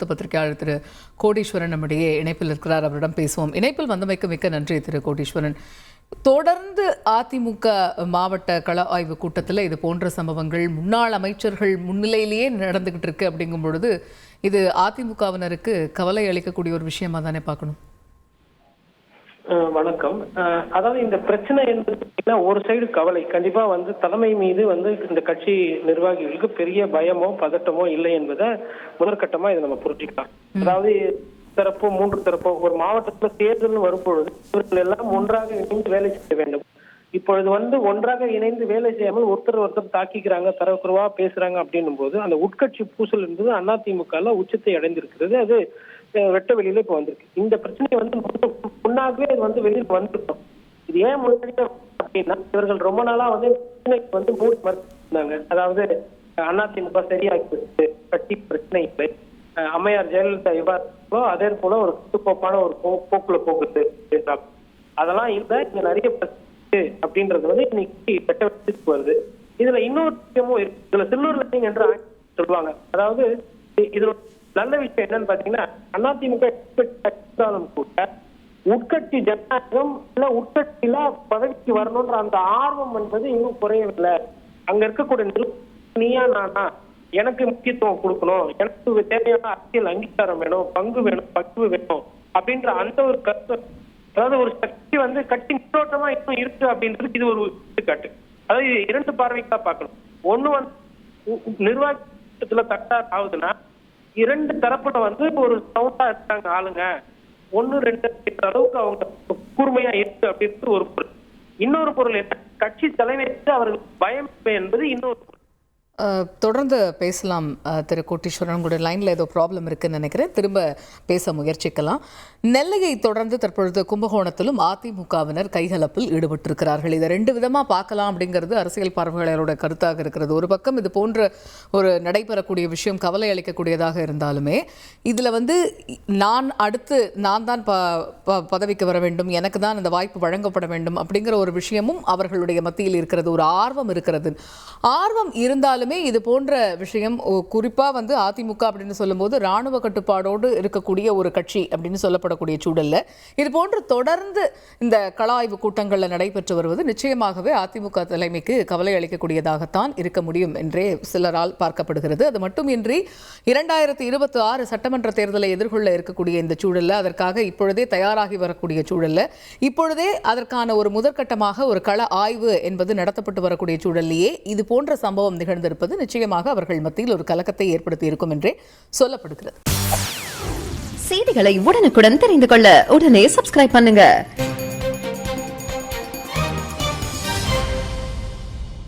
பத்திரிகையாளர் திரு கோடீஸ்வரன் நம்முடைய இணைப்பில் இருக்கிறார். அவரிடம் பேசுவோம். இணைப்பில் வந்தமைக்கு மிக்க நன்றி திரு கோடீஸ்வரன். தொடர்ந்து அதிமுக மாவட்ட கள ஆய்வு கூட்டத்தில் இது போன்ற சம்பவங்கள் முன்னாள் அமைச்சர்கள் முன்னிலையிலேயே நடந்துகிட்டு இருக்கு அப்படிங்கும் பொழுது இது அதிமுகவினருக்கு கவலை அளிக்கக்கூடிய ஒரு விஷயமா தானே பார்க்கணும். வணக்கம். அதாவது இந்த பிரச்சனை என்பது ஒரு சைடு கவலை கண்டிப்பா தலைமை மீது இந்த கட்சி நிர்வாகிகளுக்கு பெரிய பயமோ பதட்டமோ இல்லை என்பதை முதற்கட்டமா இதை நம்ம புரிஞ்சுக்கலாம். அதாவது தரப்போ மூன்று தரப்போ ஒரு மாவட்டத்துல தேர்தல் வரும்பொழுது இவர்கள் எல்லாம் ஒன்றாக இணைந்து வேலை செய்ய வேண்டும். இப்பொழுது ஒன்றாக இணைந்து வேலை செய்யாமல் ஒருத்தர் தாக்கிக்கிறாங்க, தரக்குறைவா பேசுறாங்க அப்படின்னும் போது அந்த உட்கட்சி பூசல் என்பது அதிமுக உச்சத்தை அடைந்திருக்கிறது. அது வெட்ட வெளியில இப்ப வந்திருக்கு. இந்த பிரச்சனை முன்னாகவே இது வெளியில் வந்திருக்கும். இது ஏன் முன்னாடி அப்படின்னா இவர்கள் ரொம்ப நாளா பிரச்சனைக்கு மூடி மறுத்தாங்க. அதாவது அதிமுக சரியாக்கி கட்சி பிரச்சனை இல்லை, அம்மையார் ஜெயலலிதா இவ்வாறு அதே போல ஒரு கட்டுக்கோப்பான ஒரு போக்குல போகுது என்றால் அதெல்லாம் இல்லை. இங்க நிறைய பிரச்சனை அப்படின்றது இன்னைக்கு வெட்ட வெளிக்கு வருது. இதுல இன்னொரு விஷயமும் இருக்கு. இதுல சில்வர் லைனிங் என்று சொல்லுவாங்க. அதாவது இதுல நல்ல விஷயம் என்னன்னு பாத்தீங்கன்னா அதிமுக இருந்தாலும் கூட உட்கட்சி ஜனநாயகம் இல்ல உட்கட்சியில பதவிக்கு வரணும்ன்ற அந்த ஆர்வம் என்பது இன்னும் குறையவில்லை. அங்க இருக்கக்கூடிய நீயா நானா, எனக்கு முக்கியத்துவம் கொடுக்கணும், எனக்கு தேவையான அரசியல் அங்கீகாரம் வேணும், பங்கு வேணும், பங்கு வேணும் அப்படின்ற அந்த ஒரு கருத்து, அதாவது ஒரு சக்தி கட்சி முன்னோட்டமா இன்னும் இருக்கு அப்படின்றது இது ஒரு எடுத்துக்காட்டு. அதாவது இரண்டு பார்வைக்கா பார்க்கணும். ஒண்ணு நிர்வாகத்துல தட்டார் ஆகுதுன்னா இரண்டு தரப்புல ஒரு சவுண்டா இருக்காங்க ஆளுங்க, ஒன்னு ரெண்டு அளவுக்கு அவங்க கூர்மையா இருக்கு அப்படின்றது ஒரு பொருள். இன்னொரு பொருள் என்ன, கட்சி தலைமைக்கு அவர்களுக்கு பயம் என்பது இன்னொரு பொருள். தொடர்ந்து பேசலாம் திரு கோட்டீஸ்வரன். உங்களுடைய லைனில் ஏதோ ப்ராப்ளம் இருக்குன்னு நினைக்கிறேன். திரும்ப பேச முயற்சிக்கலாம். நெல்லையை தொடர்ந்து தற்பொழுது கும்பகோணத்திலும் அதிமுகவினர் கைகலப்பில் ஈடுபட்டிருக்கிறார்கள். இதை ரெண்டு விதமாக பார்க்கலாம் அப்படிங்கிறது அரசியல் பார்வையாளரோட கருத்தாக இருக்கிறது. ஒரு பக்கம் இது போன்ற ஒரு நடைபெறக்கூடிய விஷயம் கவலை அளிக்கக்கூடியதாக இருந்தாலுமே இதில் நான் தான் பதவிக்கு வர வேண்டும், எனக்கு தான் இந்த வாய்ப்பு வழங்கப்பட வேண்டும் அப்படிங்கிற ஒரு விஷயமும் அவர்களுடைய மத்தியில் இருக்கிறது. ஒரு ஆர்வம் இருக்கிறது. ஆர்வம் இருந்தாலும் இது போன்ற விஷயம் குறிப்பா அதிமுக அப்படின்னு சொல்லும்போது ராணுவ கட்டுப்பாடோடு இருக்கக்கூடிய ஒரு கட்சி அப்படின்னு சொல்லப்படக்கூடிய சூழல்ல இது போன்று தொடர்ந்து இந்த கள ஆய்வு கூட்டங்கள்ல நடைபெற்று வருவது நிச்சயமாகவே அதிமுக தலைமைக்கு கவலை அளிக்கக்கூடியதாகத்தான் இருக்க முடியும் என்றே சிலரால் பார்க்கப்படுகிறது. அது மட்டுமின்றி 2026 சட்டமன்ற தேர்தலை எதிர்கொள்ள இருக்கக்கூடிய இந்த சூழல்ல அதற்காக இப்பொழுதே தயாராகி வரக்கூடிய சூழல்ல இப்பொழுதே அதற்கான ஒரு முதற்கட்டமாக ஒரு கள ஆய்வு என்பது நடத்தப்பட்டு வரக்கூடிய சூழல்லையே இது போன்ற சம்பவம் நிகழ்ந்திருப்பது நிச்சயமாக அவர்கள் மத்தியில் ஒரு கலக்கத்தை ஏற்படுத்தி இருக்கும் என்றே சொல்லப்படுகிறது. செய்திகளை உடனுக்குடன் தெரிந்து கொள்ள உடனே சப்ஸ்கிரைப் பண்ணுங்க.